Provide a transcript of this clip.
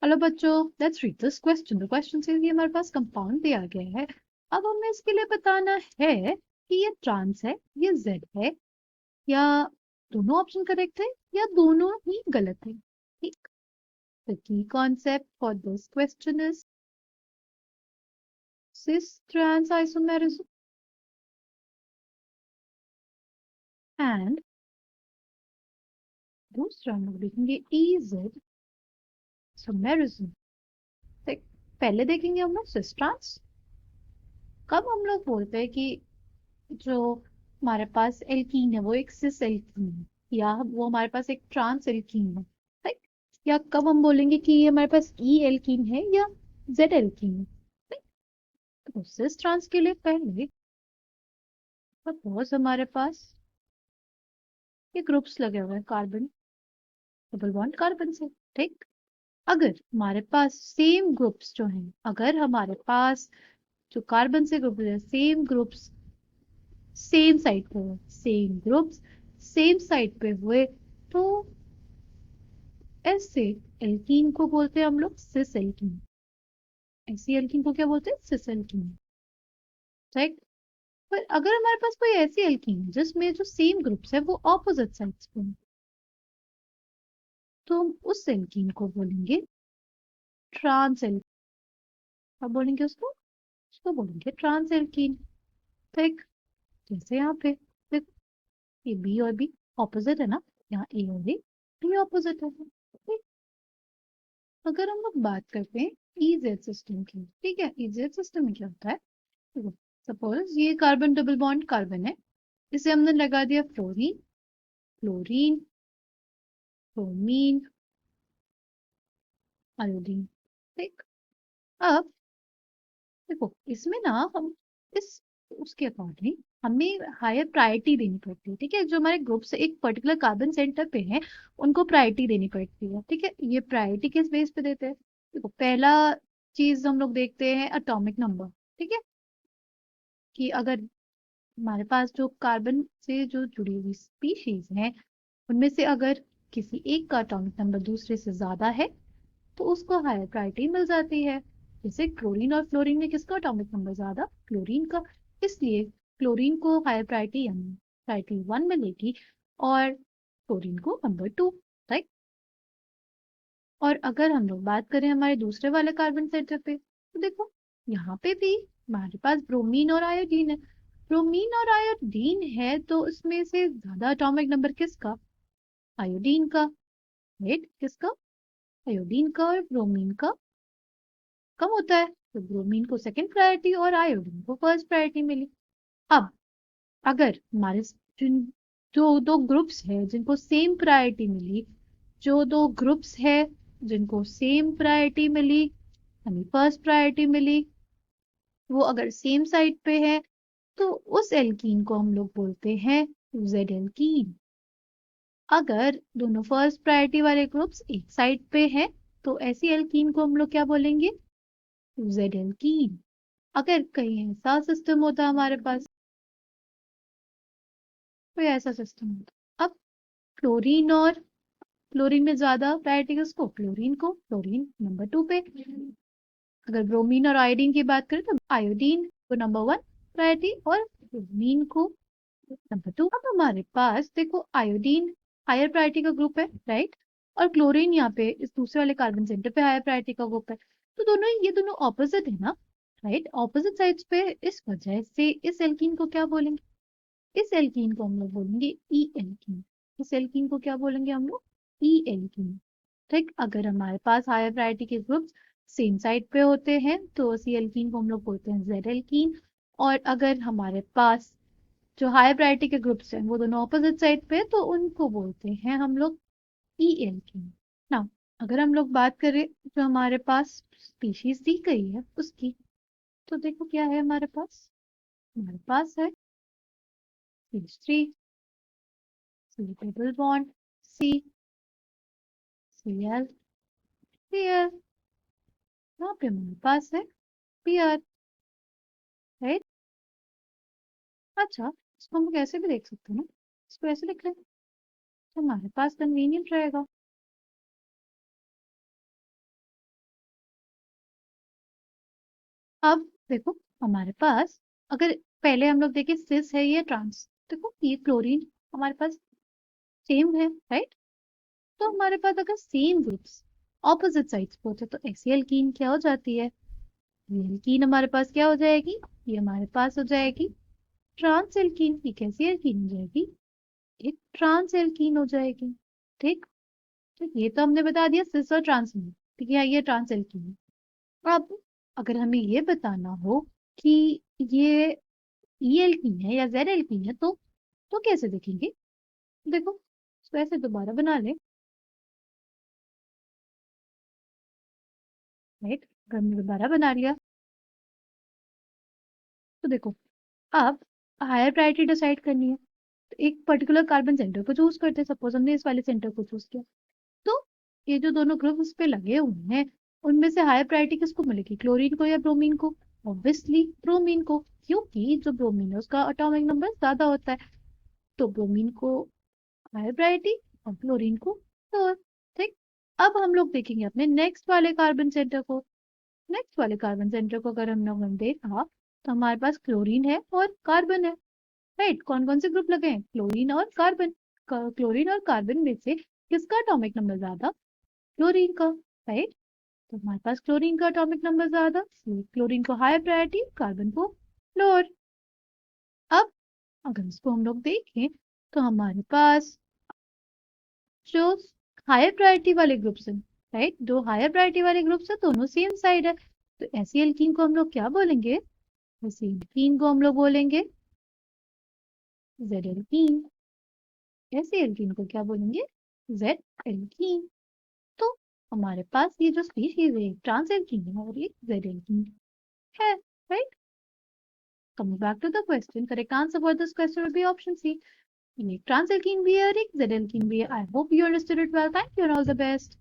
Hello बच्चों, let's read this question. The question से ये हमारे पास कंपाउंड दिया गया है। अब हमें इसके लिए बताना है कि ये ट्रांस है, ये जेड है, या दोनों ऑप्शन करेक्ट है या दोनों ही गलत है। ठीक। The key concept for this question is cis trans isomerism and दूसरा हम लोग देखेंगे इजेड आइसोमेरिज्म। पहले देखेंगे हम लोग सिस ट्रांस। कब हम लोग बोलते हैं कि जो हमारे पास एल्कीन है वो एक सिस एल्कीन है, या वो हमारे पास एक ट्रांस एल्कीन है, राइट? या कब हम बोलेंगे कि ये हमारे पास ई एल्कीन है या जेड एल्कीन है, राइट? तो सिस ट्रांस के लिए पहले सपोज हमारे पास ये ग्रुप्स लगे हुए हैं कार्बन, डबल बॉन्ड कार्बन से। ठीक। अगर हमारे पास सेम ग्रुप्स जो हैं, अगर हमारे पास जो कार्बन से ग्रुप है सेम ग्रुप्स सेम साइड पे हुए, सेम ग्रुप्स सेम साइड पे हुए, तो ऐसे एल्कीन को बोलते हैं हम लोग सिस एल्कीन। ऐसी एल्कीन को क्या बोलते हैं? Cis alkene. राइट। पर अगर हमारे पास कोई ऐसी एल्कीन है जिसमें जो सेम ग्रुप्स है वो ऑपोजिट साइड्स पे हैं, तो हम उस एल्कीन को बोलेंगे ट्रांस एल्कीन। अब बोलेंगे उसको बोलेंगे ट्रांस एल्कीन। ठीक। जैसे यहाँ पे देखो, ये बी और बी ऑपोजिट है ना, यहाँ ए और ए भी ऑपोजिट है। ठीक। अगर हम लोग बात करते हैं इजेड सिस्टम की, ठीक है, इजेड सिस्टम में क्या होता है? देखो, सपोज ये कार्बन डबल बॉन्ड कार्बन है, इसे हमने लगा दिया फ्लोरीन, क्लोरीन, ब्रोमीन, आयोडीन। ठीक। अब देखो, इसमें ना हम इस उसके अकॉर्डिंग हमें हायर प्रायोरिटी देनी पड़ती है। ठीक है, जो हमारे ग्रुप से एक पर्टिकुलर कार्बन सेंटर पे है उनको प्रायोरिटी देनी पड़ती है। ठीक है, ये प्रायोरिटी किस बेस पे देते हैं? देखो, पहला चीज हम लोग देखते हैं एटॉमिक नंबर। ठीक है, कि अगर हमारे पास जो कार्बन से जो जुड़ी हुई स्पीशीज हैं उनमें से अगर किसी एक का एटॉमिक नंबर दूसरे से ज्यादा है तो उसको हायर प्रायोरिटी मिल जाती है। जैसे क्लोरीन और फ्लोरीन में किसका एटॉमिक नंबर ज्यादा? क्लोरीन का। इसलिए क्लोरीन को हायर प्रायोरिटी यानी प्रायोरिटी 1 मिलेगी और क्लोरीन को नंबर 2। राइट। और अगर हम लोग बात करें हमारे दूसरे वाले कार्बन सेंटर पे, तो देखो यहाँ पे भी हमारे पास ब्रोमीन और आयोडीन है। ब्रोमीन और आयोडीन है तो उसमें से ज्यादा एटॉमिक नंबर किसका? आयोडीन का। राइट, किसका? आयोडीन का। और ब्रोमीन का कम होता है, तो ब्रोमीन को सेकंड प्रायोरिटी और आयोडीन को फर्स्ट प्रायोरिटी मिली। अब अगर हमारे जिन जो दो ग्रुप्स है जिनको सेम प्रायोरिटी मिली, जो दो ग्रुप्स है जिनको सेम प्रायोरिटी मिली यानी फर्स्ट प्रायोरिटी मिली, वो अगर सेम साइड पे है तो उस एल्कीन को हम लोग बोलते हैं जेड एल्कीन। अगर दोनों फर्स्ट प्रायोरिटी वाले ग्रुप्स एक साइड पे हैं तो ऐसी एल्कीन को हम लोग क्या बोलेंगे? Z alkene. अगर कहीं ऐसा सिस्टम होता हमारे पास, कोई ऐसा सिस्टम होता, अब क्लोरीन और क्लोरीन में ज्यादा प्रायोरिटी किसको? क्लोरीन को। क्लोरीन नंबर 2 पे। अगर ब्रोमीन और आयोडीन की बात करें तो आयोडीन को नंबर 1 प्रायोरिटी और ब्रोमीन को नंबर 2। अब हमारे पास देखो आयोडीन हायर प्रायोरिटी का ग्रुप है, राइट? और क्लोरीन यहाँ पे इस दूसरे वाले कार्बन सेंटर पे हायर प्रायोरिटी का ग्रुप है, तो दोनों ये दोनों ऑपोजिट है ना, राइट? ऑपोजिट साइड्स पे। इस वजह से इस एल्कीन को क्या बोलेंगे? इस एल्कीन को हम लोग बोलेंगे ई एल्कीन। इस एल्कीन को क्या बोलेंगे हम लोग? ई एल्कीन। ठीक। अगर हमारे पास हायर प्रायोरिटी के ग्रुप्स सेम साइड पे होते हैं तो उसी एल्कीन को हम लोग बोलते हैं जेड एल्कीन। और अगर हमारे पास जो हायर प्रायोरिटी के ग्रुप्स हैं वो दोनों ऑपोजिट साइड पे तो उनको बोलते हैं हम लोग ई एल्कीन ना। अगर हम लोग बात करें जो हमारे पास स्पीशीज दी गई है उसकी, तो देखो क्या है हमारे पास है CH3, C double bond C, Cl, Cl। यहाँ पे हमारे पास है Pr। राइट। अच्छा, इसको हम लोग ऐसे भी देख सकते हैं ना, इसको ऐसे लिख लें तो हमारे पास कन्वीनियंट रहेगा। अब देखो हमारे पास, अगर पहले हम लोग देखें सिस है या ट्रांस, देखो ये क्लोरीन हमारे पास सेम है, राइट? तो हमारे पास अगर सेम ग्रुप्स ऑपोजिट साइड्स पे होते तो ऐसी एल्कीन क्या हो जाती है? ये एल्कीन हमारे पास क्या हो जाएगी? ये हमारे पास हो जाएगी ट्रांस एल्कीन। ये कैसी एल्कीन हो जाएगी? एक ट्रांस एल्कीन हो जाएगी। ठीक, तो ये तो हमने बता दिया सिस और ट्रांस में। ठीक है, ये ट्रांस एल्कीन है। अब अगर हमें ये बताना हो कि ये ई एल्कीन है या जेड एल्कीन है, तो कैसे देखेंगे? देखो इसको ऐसे दोबारा बना ले, राइट? अगर हमने दोबारा बना लिया तो देखो, अब हायर प्रायोरिटी डिसाइड करनी है, तो एक पर्टिकुलर कार्बन सेंटर को चूज करते हैं। सपोज हमने इस वाले सेंटर को चूज किया, तो ये जो दोनों ग्रुप उस पे लगे हुए हैं, उनमें से हायर प्रायोरिटी किसको मिलेगी, क्लोरीन को या ब्रोमीन को? ऑब्वियसली ब्रोमीन को, क्योंकि जो ब्रोमीन है उसका एटॉमिक नंबर ज्यादा होता है। तो ब्रोमीन को हायर प्रायोरिटी और क्लोरीन को लोअर। ठीक, अब हम लोग देखेंगे अपने नेक्स्ट वाले कार्बन सेंटर को। नेक्स्ट वाले कार्बन सेंटर को अगर हम लोग ने देखा, तो हमारे पास क्लोरीन है और कार्बन है, राइट? कौन कौन से ग्रुप लगे हैं? क्लोरीन और कार्बन। क्लोरीन और कार्बन में से किसका एटॉमिक नंबर ज्यादा? क्लोरीन का, राइट? तो हमारे पास क्लोरीन का एटॉमिक नंबर ज्यादा, इसलिए क्लोरीन को हायर प्रायोरिटी, कार्बन को लोअर। अब अगर इसको हम लोग देखें, तो हमारे पास जो हायर प्रायोरिटी वाले ग्रुप्स हैं, राइट, दो हायर प्रायोरिटी वाले ग्रुप्स हैं, दोनों सेम साइड है, तो ऐसी एल्कीन को हम लोग क्या बोलेंगे? ऐसी एल्कीन को हम लोग बोलेंगे जेड एल्कीन। ऐसी एल्कीन को क्या बोलेंगे? Z alkene. तो हमारे पास ये जो स्पीशीज है ट्रांस एल्कीन है और ये जेड एल्कीन है, right? Coming back to the question, correct answer for this question will be option C. एक ट्रांस एल्कीन भी है और एक जेड एल्कीन भी है। I hope you understood it well. Thank you and all the best.